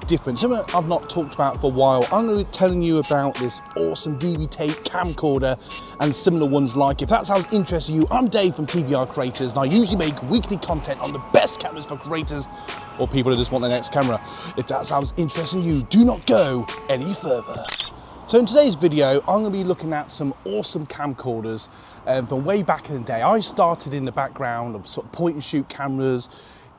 different, something I've not talked about for a while. I'm going to be telling you about this awesome DV camcorder and similar ones like it. If that sounds interesting to you, I'm Dave from TVR Creators, and I usually make weekly content on the best cameras for creators or people who just want their next camera. If that sounds interesting to you, do not go any further. So in today's video, I'm going to be looking at some awesome camcorders from way back in the day. I started in the background of sort of point and shoot cameras,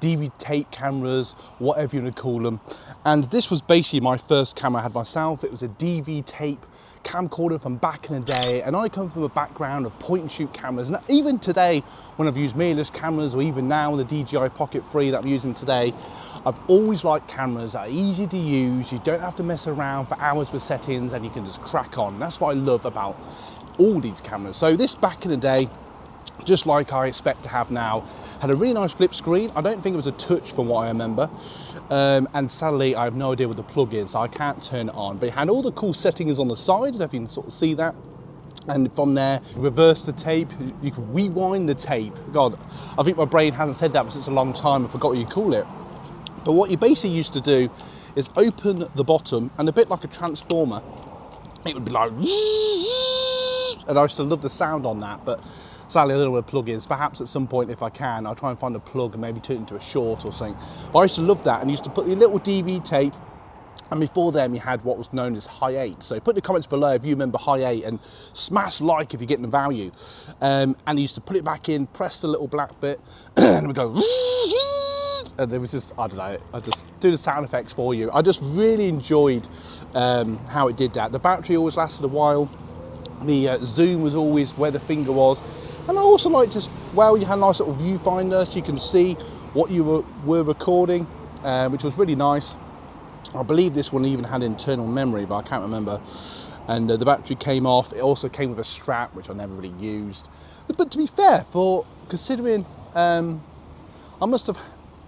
DV tape cameras, whatever you want to call them. And this was basically my first camera I had myself. It was a DV tape camcorder from back in the day. And I come from a background of point and shoot cameras. And even today, when I've used mirrorless cameras, or even now the DJI Pocket 3 that I'm using today, I've always liked cameras that are easy to use. You don't have to mess around for hours with settings and you can just crack on. That's what I love about all these cameras. So this back in the day, just like I expect to have now, had a really nice flip screen. I don't think it was a touch from what I remember. And sadly, I have no idea what the plug is, so I can't turn it on. But it had all the cool settings on the side, I don't know if you can sort of see that. And from there, reverse the tape, you can rewind the tape. God, I think my brain hasn't said that for such a long time, I forgot what you call it. But what you basically used to do is open the bottom, and a bit like a transformer, it would be like, and I used to love the sound on that, but sadly, I don't know where the plug is. Perhaps at some point, if I can, I'll try and find a plug and maybe turn it into a short or something. But I used to love that, and used to put your little DV tape, and before then, we had what was known as High 8. So put in the comments below if you remember High 8, and smash like if you're getting the value. And you used to put it back in, press the little black bit, and it would go, and it was just, I don't know, I just do the sound effects for you. I just really enjoyed how it did that. The battery always lasted a while. The zoom was always where the finger was. And I also liked just, well, you had a nice little viewfinder so you can see what you were recording, which was really nice. I believe this one even had internal memory, but I can't remember. And the battery came off. It also came with a strap, which I never really used. But to be fair, for considering, I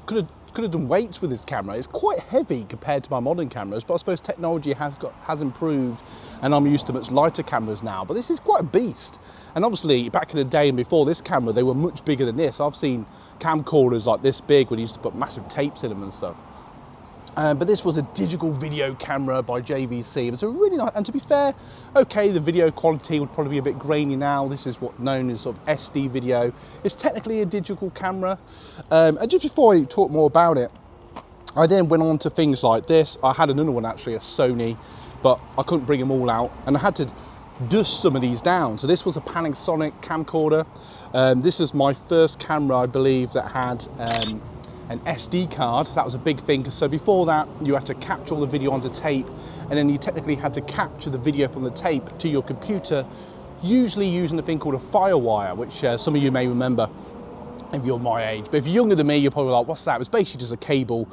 could have done weights with this camera. It's quite heavy compared to my modern cameras, but I suppose technology has improved, and I'm used to much lighter cameras now. But this is quite a beast. And obviously, back in the day and before this camera, they were much bigger than this. I've seen camcorders like this big when you used to put massive tapes in them and stuff. But this was a digital video camera by JVC. It was a really nice, and to be fair, okay, the video quality would probably be a bit grainy now. This is what's known as sort of SD video. It's technically a digital camera. And just before I talk more about it, I then went on to things like this. I had another one actually, a Sony, but I couldn't bring them all out, and I had to dust some of these down. So this was a Panasonic camcorder. This is my first camera, I believe, that had an SD card. That was a big thing, so before that you had to capture all the video onto tape, and then you technically had to capture the video from the tape to your computer, usually using a thing called a FireWire, which some of you may remember if you're my age. But if you're younger than me, you're probably like, what's that? It was basically just a cable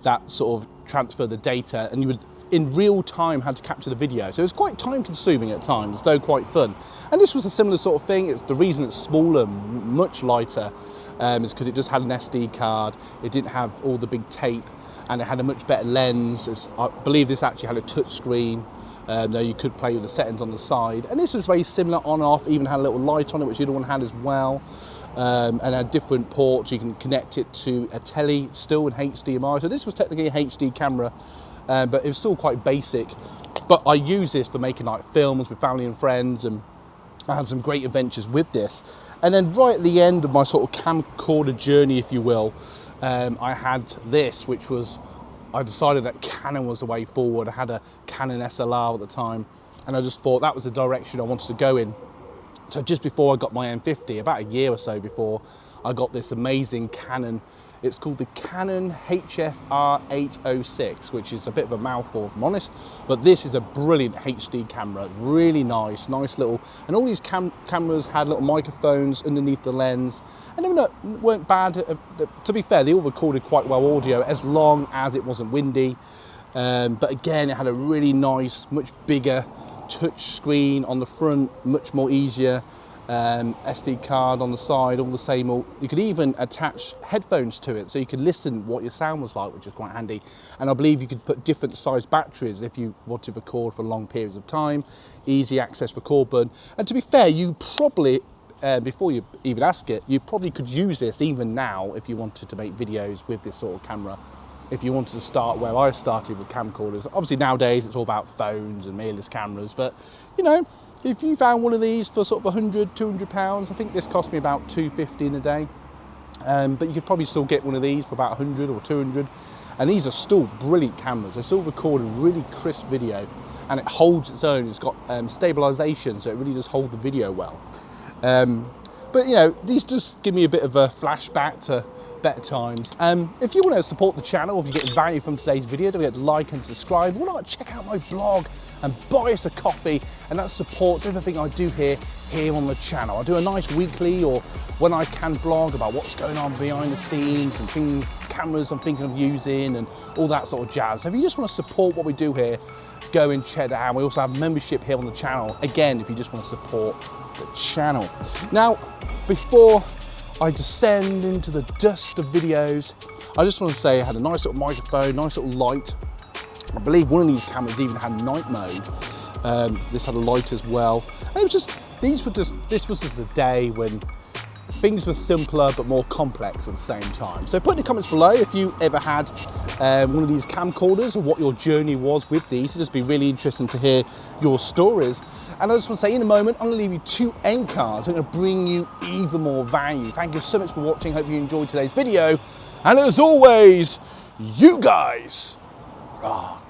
that sort of transferred the data, and you would in real time had to capture the video. So it was quite time consuming at times, though quite fun. And this was a similar sort of thing. It's the reason it's smaller, much lighter, is because it just had an SD card. It didn't have all the big tape, and it had a much better lens. I believe this actually had a touch screen. Though you could play with the settings on the side. And this was very similar on off, even had a little light on it, which the other one had as well. And had different ports. You can connect it to a telly, still in HDMI. So this was technically a HD camera, but it was still quite basic. But I use this for making like films with family and friends, and I had some great adventures with this. And then right at the end of my sort of camcorder journey, if you will, I had this, which was, I decided that Canon was the way forward. I had a Canon SLR at the time, and I just thought that was the direction I wanted to go in. So just before I got my M50, about a year or so before, I got this amazing Canon. It's called the Canon HFR 806, which is a bit of a mouthful, if I'm honest. But this is a brilliant HD camera, really nice little. And all these cameras had little microphones underneath the lens, and they weren't bad. To be fair, they all recorded quite well audio, as long as it wasn't windy. But again, it had a really nice, much bigger touch screen on the front, much more easier. SD card on the side, all the same. You could even attach headphones to it, so you could listen what your sound was like, which is quite handy. And I believe you could put different size batteries if you want to record for long periods of time. Easy access record button. And to be fair, you probably, before you even ask it, you probably could use this even now if you wanted to make videos with this sort of camera. if you wanted to start where I started with camcorders. Obviously nowadays it's all about phones and mirrorless cameras, but you know, if you found one of these for sort of £100–200, I think this cost me about £250 in a day. But you could probably still get one of these for about 100 or 200. And these are still brilliant cameras. They're still recording really crisp video, and it holds its own. It's got stabilization, so it really does hold the video well. But you know, these just give me a bit of a flashback to better times. If you want to support the channel, if you get value from today's video, don't forget to like and subscribe. Why not check out my blog and buy us a coffee, and that supports everything I do here on the channel. I do a nice weekly, or when I can, blog about what's going on behind the scenes and things, cameras I'm thinking of using and all that sort of jazz. So if you just want to support what we do here, go and check it out. We also have membership here on the channel. Again, if you just want to support the channel. Now, before I descend into the dust of videos, I just want to say I had a nice little microphone, nice little light. I believe one of these cameras even had night mode. This had a light as well. And it was just, this was just a day when things were simpler but more complex at the same time. So put in the comments below if you ever had one of these camcorders, or what your journey was with these. It'd just be really interesting to hear your stories. And I just want to say, in a moment, I'm going to leave you 2 end cards. I'm going to bring you even more value. Thank you so much for watching. Hope you enjoyed today's video. And as always, you guys rock.